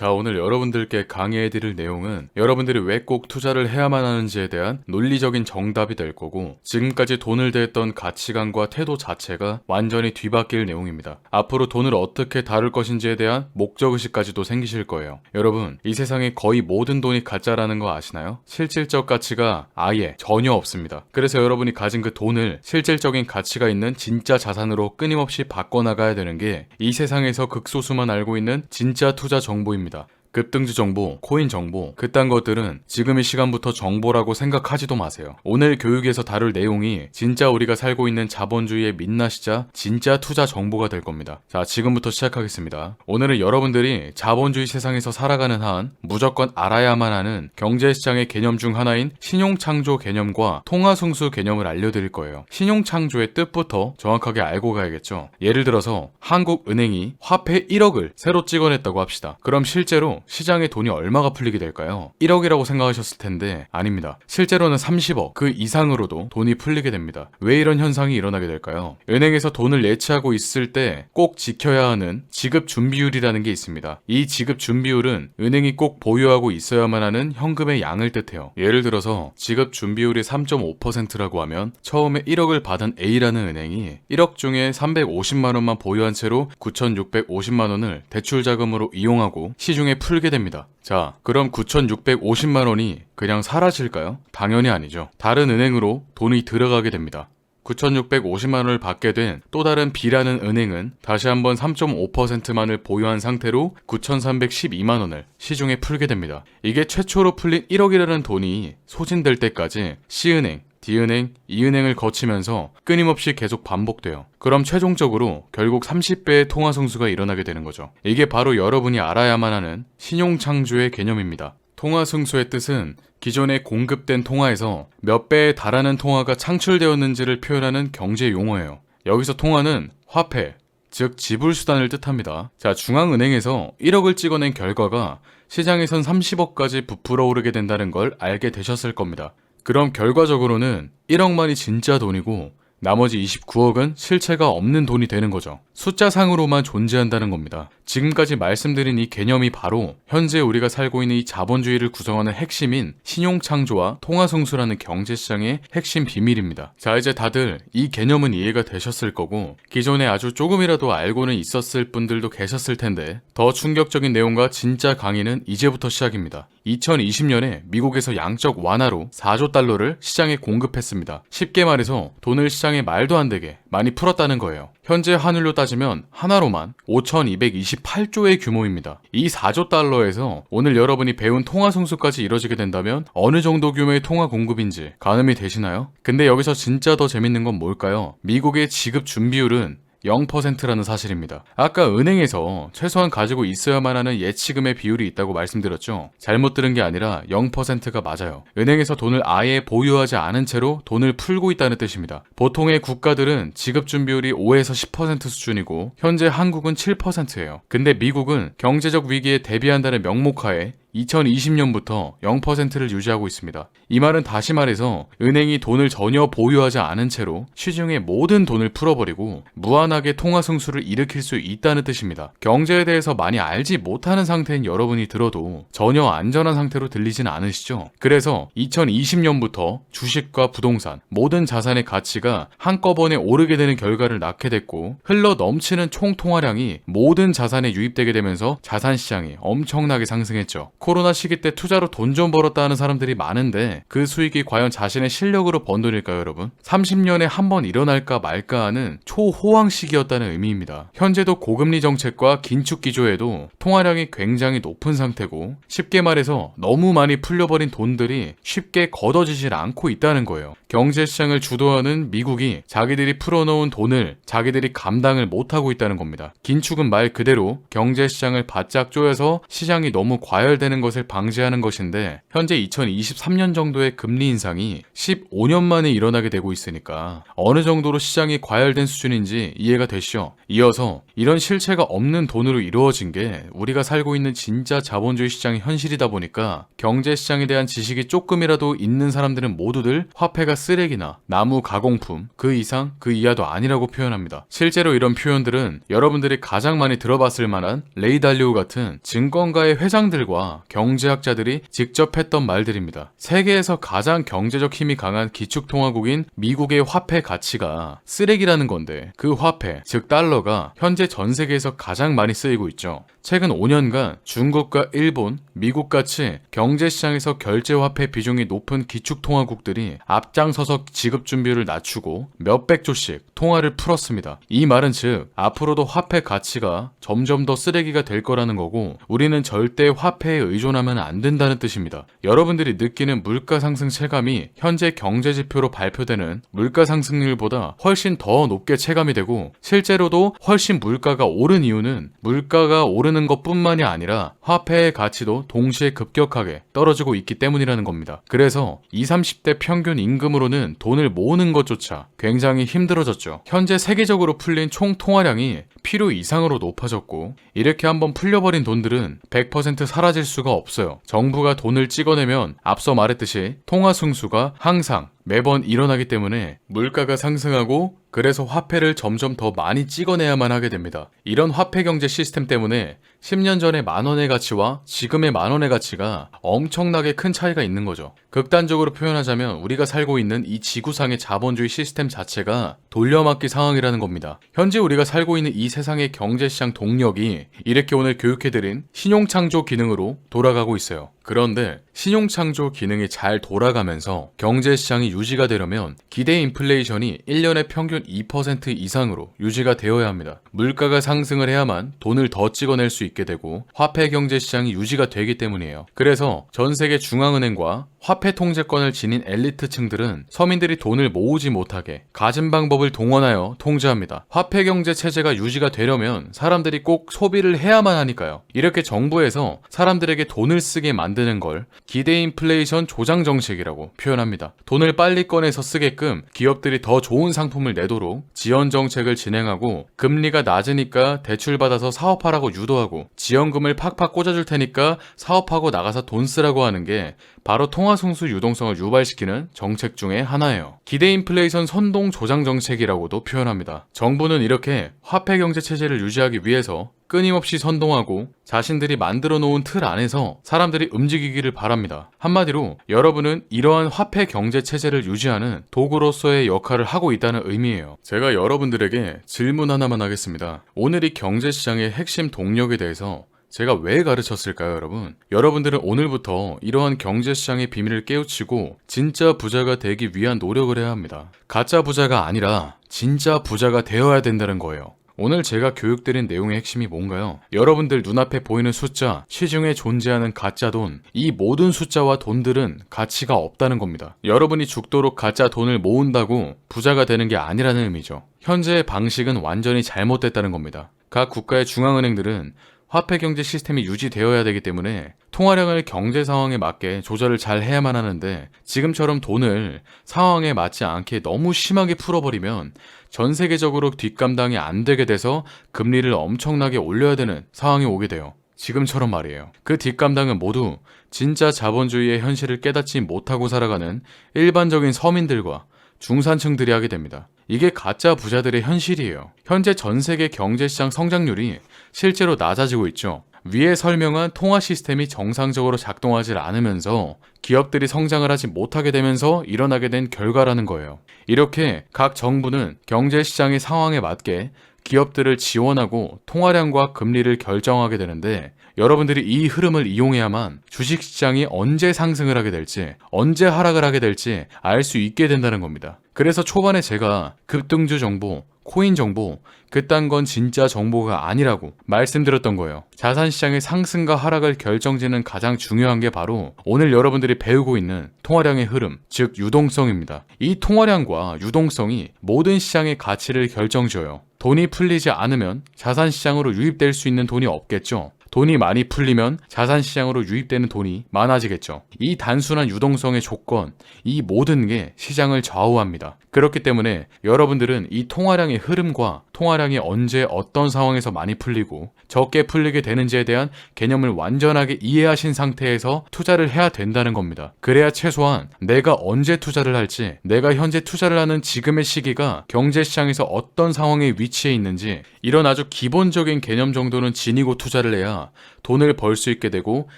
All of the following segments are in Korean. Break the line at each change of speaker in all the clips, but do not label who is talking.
자, 오늘 여러분들께 강의해드릴 내용은 여러분들이 왜 꼭 투자를 해야만 하는지에 대한 논리적인 정답이 될 거고, 지금까지 돈을 대했던 가치관과 태도 자체가 완전히 뒤바뀔 내용입니다. 앞으로 돈을 어떻게 다룰 것인지에 대한 목적의식까지도 생기실 거예요. 여러분, 이 세상에 거의 모든 돈이 가짜라는 거 아시나요? 실질적 가치가 아예 전혀 없습니다. 그래서 여러분이 가진 그 돈을 실질적인 가치가 있는 진짜 자산으로 끊임없이 바꿔나가야 되는 게 이 세상에서 극소수만 알고 있는 진짜 투자 정보입니다. 급등주 정보, 코인 정보, 그딴 것들은 지금 이 시간부터 정보라고 생각하지도 마세요. 오늘 교육에서 다룰 내용이 진짜 우리가 살고 있는 자본주의의 민낯이자 진짜 투자 정보가 될 겁니다. 자, 지금부터 시작하겠습니다. 오늘은 여러분들이 자본주의 세상에서 살아가는 한 무조건 알아야만 하는 경제시장의 개념 중 하나인 신용창조 개념과 통화승수 개념을 알려드릴 거예요. 신용창조의 뜻부터 정확하게 알고 가야겠죠. 예를 들어서 한국은행이 화폐 1억을 새로 찍어냈다고 합시다. 그럼 실제로 시장에 돈이 얼마가 풀리게 될까요? 1억이라고 생각하셨을 텐데 아닙니다. 실제로는 30억 그 이상으로도 돈이 풀리게 됩니다. 왜 이런 현상이 일어나게 될까요? 은행에서 돈을 예치하고 있을 때 꼭 지켜야 하는 지급 준비율이라는 게 있습니다. 이 지급 준비율은 은행이 꼭 보유하고 있어야만 하는 현금의 양을 뜻해요. 예를 들어서 지급 준비율이 3.5%라고 하면 처음에 1억을 받은 A라는 은행이 1억 중에 350만 원만 보유한 채로 9,650만 원을 대출 자금으로 이용하고 시중에 풀게 됩니다. 자, 그럼 9,650만 원이 그냥 사라질까요? 당연히 아니죠. 다른 은행으로 돈이 들어가게 됩니다. 9,650만 원을 받게 된 또 다른 B라는 은행은 다시 한번 3.5%만을 보유한 상태로 9,312만 원을 시중에 풀게 됩니다. 이게 최초로 풀린 1억이라는 돈이 소진될 때까지 C은행, D은행, E은행을 거치면서 끊임없이 계속 반복돼요. 그럼 최종적으로 결국 30배의 통화승수가 일어나게 되는 거죠. 이게 바로 여러분이 알아야만 하는 신용창조의 개념입니다. 통화승수의 뜻은 기존에 공급된 통화에서 몇 배에 달하는 통화가 창출되었는지를 표현하는 경제 용어예요. 여기서 통화는 화폐, 즉 지불수단을 뜻합니다. 자, 중앙은행에서 1억을 찍어낸 결과가 시장에선 30억까지 부풀어 오르게 된다는 걸 알게 되셨을 겁니다. 그럼 결과적으로는 1억만이 진짜 돈이고 나머지 29억은 실체가 없는 돈이 되는 거죠. 숫자상으로만 존재한다는 겁니다. 지금까지 말씀드린 이 개념이 바로 현재 우리가 살고 있는 이 자본주의를 구성하는 핵심인 신용창조와 통화승수라는 경제시장의 핵심 비밀입니다. 자, 이제 다들 이 개념은 이해가 되셨을 거고 기존에 아주 조금이라도 알고는 있었을 분들도 계셨을 텐데 더 충격적인 내용과 진짜 강의는 이제부터 시작입니다. 2020년에 미국에서 양적 완화로 4조 달러를 시장에 공급했습니다. 쉽게 말해서 돈을 시장에 말도 안 되게 많이 풀었다는 거예요. 현재 환율로 따지면 하나로만 5,228조의 규모입니다. 이 4조 달러에서 오늘 여러분이 배운 통화승수까지 이뤄지게 된다면 어느 정도 규모의 통화 공급인지 가늠이 되시나요? 근데 여기서 진짜 더 재밌는 건 뭘까요? 미국의 지급 준비율은 0%라는 사실입니다. 아까 은행에서 최소한 가지고 있어야만 하는 예치금의 비율이 있다고 말씀드렸죠. 잘못 들은 게 아니라 0%가 맞아요. 은행에서 돈을 아예 보유하지 않은 채로 돈을 풀고 있다는 뜻입니다. 보통의 국가들은 지급 준비율이 5에서 10% 수준이고 현재 한국은 7%예요. 근데 미국은 경제적 위기에 대비한다는 명목하에 2020년부터 0%를 유지하고 있습니다. 이 말은 다시 말해서 은행이 돈을 전혀 보유하지 않은 채로 시중에 모든 돈을 풀어버리고 무한하게 통화승수를 일으킬 수 있다는 뜻입니다. 경제에 대해서 많이 알지 못하는 상태인 여러분이 들어도 전혀 안전한 상태로 들리진 않으시죠? 그래서 2020년부터 주식과 부동산, 모든 자산의 가치가 한꺼번에 오르게 되는 결과를 낳게 됐고 흘러 넘치는 총 통화량이 모든 자산에 유입되게 되면서 자산시장이 엄청나게 상승했죠. 코로나 시기 때 투자로 돈 좀 벌었다 하는 사람들이 많은데 그 수익이 과연 자신의 실력으로 번 돈일까요, 여러분? 30년에 한 번 일어날까 말까 하는 초호황 시기였다는 의미입니다. 현재도 고금리 정책과 긴축 기조에도 통화량이 굉장히 높은 상태고 쉽게 말해서 너무 많이 풀려버린 돈들이 쉽게 걷어지질 않고 있다는 거예요. 경제시장을 주도하는 미국이 자기들이 풀어놓은 돈을 자기들이 감당을 못하고 있다는 겁니다. 긴축은 말 그대로 경제시장을 바짝 조여서 시장이 너무 과열된 악화되는 것을 방지하는 것인데 현재 2023년 정도의 금리 인상이 15년 만에 일어나게 되고 있으니까 어느 정도로 시장이 과열된 수준인지 이해가 되시죠? 이어서 이런 실체가 없는 돈으로 이루어진 게 우리가 살고 있는 진짜 자본주의 시장의 현실이다 보니까 경제 시장에 대한 지식이 조금이라도 있는 사람들은 모두들 화폐가 쓰레기나 나무 가공품 그 이상 그 이하도 아니라고 표현합니다. 실제로 이런 표현들은 여러분들이 가장 많이 들어봤을 만한 레이 달리오 같은 증권가의 회장들과 경제학자들이 직접 했던 말들입니다. 세계에서 가장 경제적 힘이 강한 기축통화국인 미국의 화폐 가치가 쓰레기라는 건데 그 화폐, 즉 달러가 현재 전 세계에서 가장 많이 쓰이고 있죠. 최근 5년간 중국과 일본, 미국같이 경제시장에서 결제화폐 비중이 높은 기축통화국들이 앞장서서 지급준비율을 낮추고 몇백 조씩 통화를 풀었습니다. 이 말은 즉 앞으로도 화폐 가치가 점점 더 쓰레기가 될 거라는 거고 우리는 절대 화폐에 의존하면 안 된다는 뜻입니다. 여러분들이 느끼는 물가 상승 체감이 현재 경제지표로 발표되는 물가 상승률보다 훨씬 더 높게 체감이 되고 실제로도 훨씬 물가가 오른 이유는 물가가 오르는 것뿐만이 아니라 화폐의 가치도 동시에 급격하게 떨어지고 있기 때문이라는 겁니다. 그래서 20, 30대 평균 임금으로는 돈을 모으는 것조차 굉장히 힘들어졌죠. 현재 세계적으로 풀린 총 통화량이 필요 이상으로 높아졌고 이렇게 한번 풀려버린 돈들은 100% 사라질 수가 없어요. 정부가 돈을 찍어내면 앞서 말했듯이 통화 승수가 항상 매번 일어나기 때문에 물가가 상승하고 그래서 화폐를 점점 더 많이 찍어내야만 하게 됩니다. 이런 화폐 경제 시스템 때문에 10년 전의 만원의 가치와 지금의 만원의 가치가 엄청나게 큰 차이가 있는 거죠. 극단적으로 표현하자면 우리가 살고 있는 이 지구상의 자본주의 시스템 자체가 돌려막기 상황이라는 겁니다. 현재 우리가 살고 있는 이 세상의 경제시장 동력이 이렇게 오늘 교육해드린 신용창조 기능으로 돌아가고 있어요. 그런데 신용창조 기능이 잘 돌아가면서 경제시장이 유지가 되려면 기대 인플레이션이 1년에 평균 2% 이상으로 유지가 되어야 합니다. 물가가 상승을 해야만 돈을 더 찍어낼 수 있게 되고 화폐 경제시장이 유지가 되기 때문이에요. 그래서 전 세계 중앙은행과 화폐 통제권을 지닌 엘리트층들은 서민들이 돈을 모으지 못하게 가진 방법을 동원하여 통제합니다. 화폐 경제 체제가 유지가 되려면 사람들이 꼭 소비를 해야만 하니까요. 이렇게 정부에서 사람들에게 돈을 쓰게 만드는 걸 기대 인플레이션 조장 정책이라고 표현합니다. 돈을 빨리 꺼내서 쓰게끔 기업들이 더 좋은 상품을 내도록 지원 정책을 진행하고 금리가 낮으니까 대출받아서 사업하라고 유도하고 지원금을 팍팍 꽂아줄 테니까 사업하고 나가서 돈 쓰라고 하는 게 바로 통화승수 유동성을 유발시키는 정책 중에 하나예요. 기대 인플레이션 선동 조장 정책이라고도 표현합니다. 정부는 이렇게 화폐 경제 체제를 유지하기 위해서 끊임없이 선동하고 자신들이 만들어 놓은 틀 안에서 사람들이 움직이기를 바랍니다. 한마디로 여러분은 이러한 화폐 경제 체제를 유지하는 도구로서의 역할을 하고 있다는 의미예요. 제가 여러분들에게 질문 하나만 하겠습니다. 오늘 이 경제시장의 핵심 동력에 대해서 제가 왜 가르쳤을까요, 여러분? 여러분들은 오늘부터 이러한 경제시장의 비밀을 깨우치고 진짜 부자가 되기 위한 노력을 해야 합니다. 가짜 부자가 아니라 진짜 부자가 되어야 된다는 거예요. 오늘 제가 교육드린 내용의 핵심이 뭔가요? 여러분들 눈앞에 보이는 숫자, 시중에 존재하는 가짜 돈, 이 모든 숫자와 돈들은 가치가 없다는 겁니다. 여러분이 죽도록 가짜 돈을 모은다고 부자가 되는 게 아니라는 의미죠. 현재의 방식은 완전히 잘못됐다는 겁니다. 각 국가의 중앙은행들은 화폐 경제 시스템이 유지되어야 되기 때문에 통화량을 경제 상황에 맞게 조절을 잘 해야만 하는데 지금처럼 돈을 상황에 맞지 않게 너무 심하게 풀어버리면 전 세계적으로 뒷감당이 안 되게 돼서 금리를 엄청나게 올려야 되는 상황이 오게 돼요. 지금처럼 말이에요. 그 뒷감당은 모두 진짜 자본주의의 현실을 깨닫지 못하고 살아가는 일반적인 서민들과 중산층들이 하게 됩니다. 이게 가짜 부자들의 현실이에요. 현재 전 세계 경제시장 성장률이 실제로 낮아지고 있죠. 위에 설명한 통화 시스템이 정상적으로 작동하지 않으면서 기업들이 성장을 하지 못하게 되면서 일어나게 된 결과라는 거예요. 이렇게 각 정부는 경제시장의 상황에 맞게 기업들을 지원하고 통화량과 금리를 결정하게 되는데 여러분들이 이 흐름을 이용해야만 주식시장이 언제 상승을 하게 될지 언제 하락을 하게 될지 알 수 있게 된다는 겁니다. 그래서 초반에 제가 급등주 정보, 코인 정보 그딴 건 진짜 정보가 아니라고 말씀드렸던 거예요. 자산시장의 상승과 하락을 결정짓는 가장 중요한 게 바로 오늘 여러분들이 배우고 있는 통화량의 흐름, 즉 유동성입니다. 이 통화량과 유동성이 모든 시장의 가치를 결정지어요. 돈이 풀리지 않으면 자산시장으로 유입될 수 있는 돈이 없겠죠. 돈이 많이 풀리면 자산시장으로 유입되는 돈이 많아지겠죠. 이 단순한 유동성의 조건, 이 모든 게 시장을 좌우합니다. 그렇기 때문에 여러분들은 이 통화량의 흐름과 통화량이 언제 어떤 상황에서 많이 풀리고 적게 풀리게 되는지에 대한 개념을 완전하게 이해하신 상태에서 투자를 해야 된다는 겁니다. 그래야 최소한 내가 언제 투자를 할지, 내가 현재 투자를 하는 지금의 시기가 경제시장에서 어떤 상황에 위치해 있는지 이런 아주 기본적인 개념 정도는 지니고 투자를 해야 돈을 벌 수 있게 되고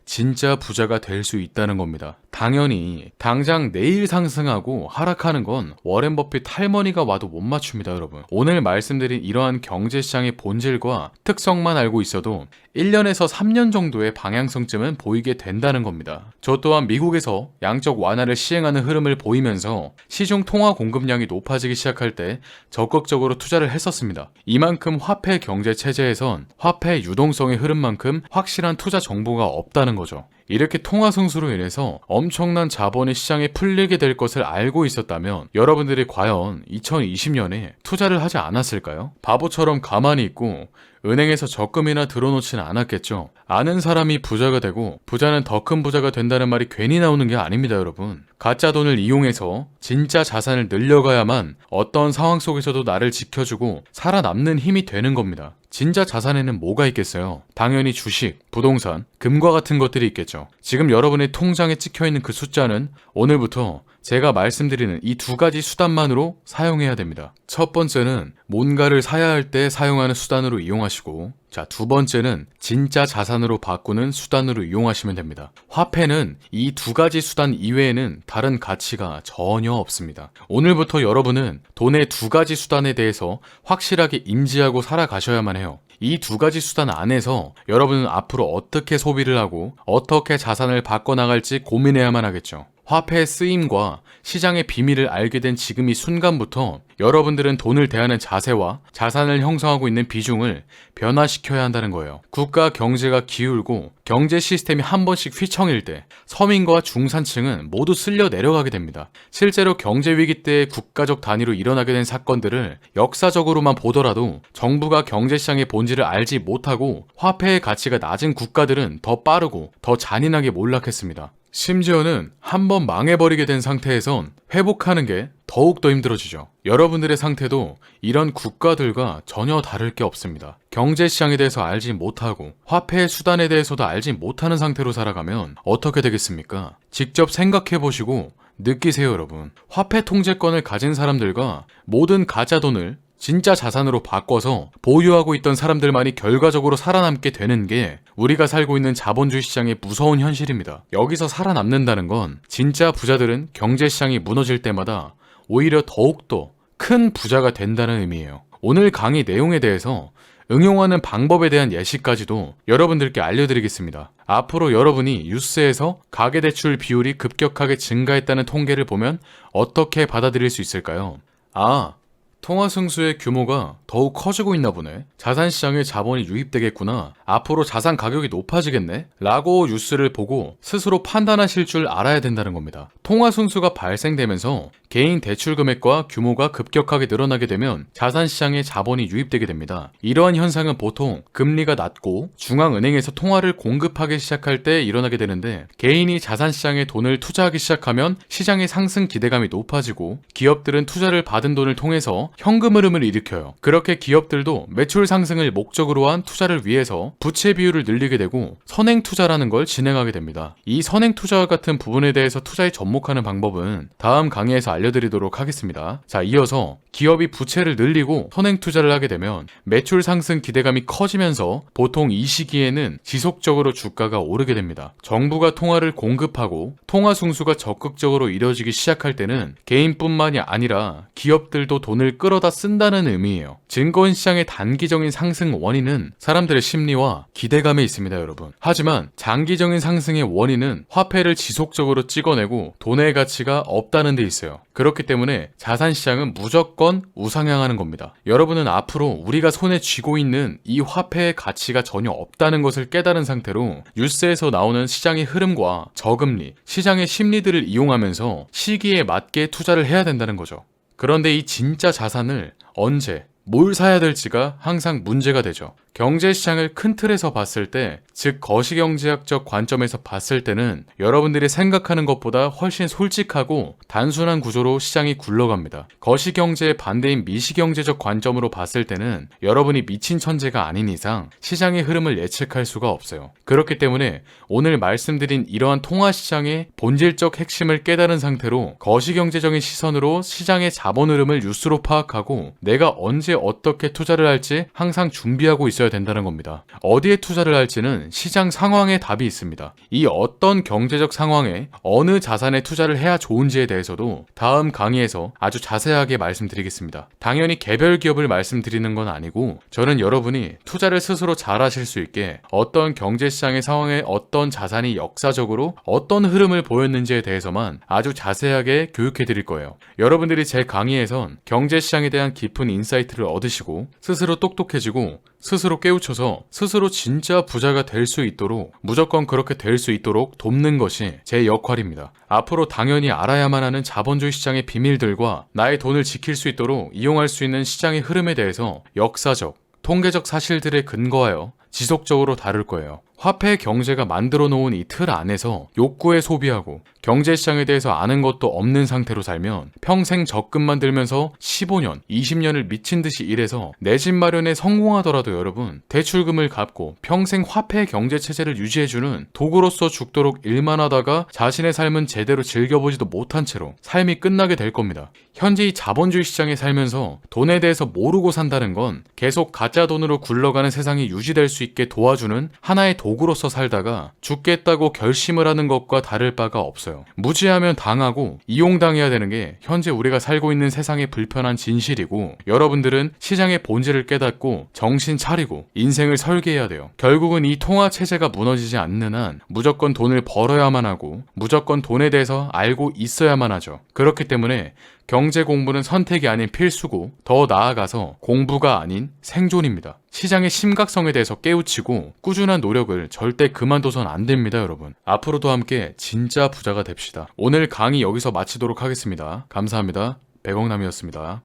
진짜 부자가 될 수 있다는 겁니다. 당연히 당장 내일 상승하고 하락하는 건 워렌 버핏 할머니가 와도 못 맞춥니다, 여러분. 오늘 말씀드린 이러한 경제시장의 본질과 특성만 알고 있어도 1년에서 3년 정도의 방향성쯤은 보이게 된다는 겁니다. 저 또한 미국에서 양적 완화를 시행하는 흐름을 보이면서 시중 통화 공급량이 높아지기 시작할 때 적극적으로 투자를 했었습니다. 이만큼 화폐 경제 체제에선 화폐 유동성의 흐름만큼 확실한 투자 정보가 없다는 거죠. 이렇게 통화 승수로 인해서 엄청난 자본이 시장에 풀리게 될 것을 알고 있었다면 여러분들이 과연 2020년에 투자를 하지 않았을까요? 바보처럼 가만히 있고 은행에서 적금이나 들어놓지는 않았겠죠. 아는 사람이 부자가 되고 부자는 더 큰 부자가 된다는 말이 괜히 나오는 게 아닙니다, 여러분. 가짜 돈을 이용해서 진짜 자산을 늘려가야만 어떤 상황 속에서도 나를 지켜주고 살아남는 힘이 되는 겁니다. 진짜 자산에는 뭐가 있겠어요? 당연히 주식, 부동산, 금과 같은 것들이 있겠죠. 지금 여러분의 통장에 찍혀있는 그 숫자는 오늘부터 제가 말씀드리는 이 두 가지 수단만으로 사용해야 됩니다. 첫 번째는 뭔가를 사야 할 때 사용하는 수단으로 이용하시고, 자, 두 번째는 진짜 자산으로 바꾸는 수단으로 이용하시면 됩니다. 화폐는 이 두 가지 수단 이외에는 다른 가치가 전혀 없습니다. 오늘부터 여러분은 돈의 두 가지 수단에 대해서 확실하게 인지하고 살아가셔야만 해요. 이 두 가지 수단 안에서 여러분은 앞으로 어떻게 소비를 하고 어떻게 자산을 바꿔나갈지 고민해야만 하겠죠. 화폐의 쓰임과 시장의 비밀을 알게 된 지금 이 순간부터 여러분들은 돈을 대하는 자세와 자산을 형성하고 있는 비중을 변화시켜야 한다는 거예요. 국가 경제가 기울고 경제 시스템이 한 번씩 휘청일 때 서민과 중산층은 모두 쓸려 내려가게 됩니다. 실제로 경제 위기 때 국가적 단위로 일어나게 된 사건들을 역사적으로만 보더라도 정부가 경제시장의 본질을 알지 못하고 화폐의 가치가 낮은 국가들은 더 빠르고 더 잔인하게 몰락했습니다. 심지어는 한번 망해버리게 된 상태에선 회복하는 게 더욱더 힘들어지죠. 여러분들의 상태도 이런 국가들과 전혀 다를 게 없습니다. 경제시장에 대해서 알지 못하고 화폐의 수단에 대해서도 알지 못하는 상태로 살아가면 어떻게 되겠습니까? 직접 생각해보시고 느끼세요, 여러분. 화폐 통제권을 가진 사람들과 모든 가짜 돈을 진짜 자산으로 바꿔서 보유하고 있던 사람들만이 결과적으로 살아남게 되는 게 우리가 살고 있는 자본주의 시장의 무서운 현실입니다. 여기서 살아남는다는 건 진짜 부자들은 경제시장이 무너질 때마다 오히려 더욱더 큰 부자가 된다는 의미예요. 오늘 강의 내용에 대해서 응용하는 방법에 대한 예시까지도 여러분들께 알려드리겠습니다. 앞으로 여러분이 뉴스에서 가계대출 비율이 급격하게 증가했다는 통계를 보면 어떻게 받아들일 수 있을까요? 통화 승수의 규모가 더욱 커지고 있나 보네. 자산시장에 자본이 유입되겠구나. 앞으로 자산 가격이 높아지겠네? 라고 뉴스를 보고 스스로 판단하실 줄 알아야 된다는 겁니다. 통화 승수가 발생되면서 개인 대출 금액과 규모가 급격하게 늘어나게 되면 자산시장에 자본이 유입되게 됩니다. 이러한 현상은 보통 금리가 낮고 중앙은행에서 통화를 공급하기 시작할 때 일어나게 되는데 개인이 자산시장에 돈을 투자하기 시작하면 시장의 상승 기대감이 높아지고 기업들은 투자를 받은 돈을 통해서 현금 흐름을 일으켜요. 그렇게 기업들도 매출 상승을 목적으로 한 투자를 위해서 부채 비율을 늘리게 되고 선행 투자라는 걸 진행하게 됩니다. 이 선행 투자와 같은 부분에 대해서 투자에 접목하는 방법은 다음 강의에서 알려드리도록 하겠습니다. 자, 이어서 기업이 부채를 늘리고 선행 투자를 하게 되면 매출 상승 기대감이 커지면서 보통 이 시기에는 지속적으로 주가가 오르게 됩니다. 정부가 통화를 공급하고 통화 승수가 적극적으로 이뤄지기 시작할 때는 개인뿐만이 아니라 기업들도 돈을 끌어다 쓴다는 의미예요. 증권시장의 단기적인 상승 원인은 사람들의 심리와 기대감에 있습니다, 여러분. 하지만 장기적인 상승의 원인은 화폐를 지속적으로 찍어내고 돈의 가치가 없다는 데 있어요. 그렇기 때문에 자산시장은 무조건 우상향하는 겁니다. 여러분은 앞으로 우리가 손에 쥐고 있는 이 화폐의 가치가 전혀 없다는 것을 깨달은 상태로 뉴스에서 나오는 시장의 흐름과 저금리, 시장의 심리들을 이용하면서 시기에 맞게 투자를 해야 된다는 거죠. 그런데 이 진짜 자산을 언제, 뭘 사야 될지가 항상 문제가 되죠. 경제시장을 큰 틀에서 봤을 때, 즉 거시경제학적 관점에서 봤을 때는 여러분들이 생각하는 것보다 훨씬 솔직하고 단순한 구조로 시장이 굴러갑니다. 거시경제의 반대인 미시경제적 관점으로 봤을 때는 여러분이 미친 천재가 아닌 이상 시장의 흐름을 예측할 수가 없어요. 그렇기 때문에 오늘 말씀드린 이러한 통화시장의 본질적 핵심을 깨달은 상태로 거시경제적인 시선으로 시장의 자본 흐름을 뉴스로 파악하고 내가 언제 어떻게 투자를 할지 항상 준비하고 있어야 된다는 겁니다. 어디에 투자를 할지는 시장 상황에 답이 있습니다. 이 어떤 경제적 상황에 어느 자산에 투자를 해야 좋은지에 대해서도 다음 강의에서 아주 자세하게 말씀드리겠습니다. 당연히 개별 기업을 말씀드리는 건 아니고 저는 여러분이 투자를 스스로 잘 하실 수 있게 어떤 경제시장의 상황에 어떤 자산이 역사적으로 어떤 흐름을 보였는지에 대해서만 아주 자세하게 교육해 드릴 거예요. 여러분들이 제 강의에선 경제시장에 대한 깊은 인사이트를 얻으시고 스스로 똑똑해지고 스스로 깨우쳐서 스스로 진짜 부자가 될 수 있도록 무조건 그렇게 될 수 있도록 돕는 것이 제 역할입니다. 앞으로 당연히 알아야만 하는 자본주의 시장의 비밀들과 나의 돈을 지킬 수 있도록 이용할 수 있는 시장의 흐름에 대해서 역사적, 통계적 사실들에 근거하여 지속적으로 다룰 거예요. 화폐 경제가 만들어 놓은 이 틀 안에서 욕구에 소비하고 경제시장에 대해서 아는 것도 없는 상태로 살면 평생 적금만 들면서 15년, 20년을 미친 듯이 일해서 내 집 마련에 성공하더라도 여러분 대출금을 갚고 평생 화폐 경제 체제를 유지해주는 도구로서 죽도록 일만 하다가 자신의 삶은 제대로 즐겨보지도 못한 채로 삶이 끝나게 될 겁니다. 현재 이 자본주의 시장에 살면서 돈에 대해서 모르고 산다는 건 계속 가짜 돈으로 굴러가는 세상이 유지될 수 있게 도와주는 하나의 도구로서 살다가 죽겠다고 결심을 하는 것과 다를 바가 없어요. 무지하면 당하고 이용당해야 되는 게 현재 우리가 살고 있는 세상의 불편한 진실이고 여러분들은 시장의 본질을 깨닫고 정신 차리고 인생을 설계해야 돼요. 결국은 이 통화 체제가 무너지지 않는 한 무조건 돈을 벌어야만 하고 무조건 돈에 대해서 알고 있어야만 하죠. 그렇기 때문에 경제 공부는 선택이 아닌 필수고 더 나아가서 공부가 아닌 생존입니다. 시장의 심각성에 대해서 깨우치고 꾸준한 노력을 절대 그만둬선 안 됩니다, 여러분. 앞으로도 함께 진짜 부자가 됩시다. 오늘 강의 여기서 마치도록 하겠습니다. 감사합니다. 백억남이었습니다.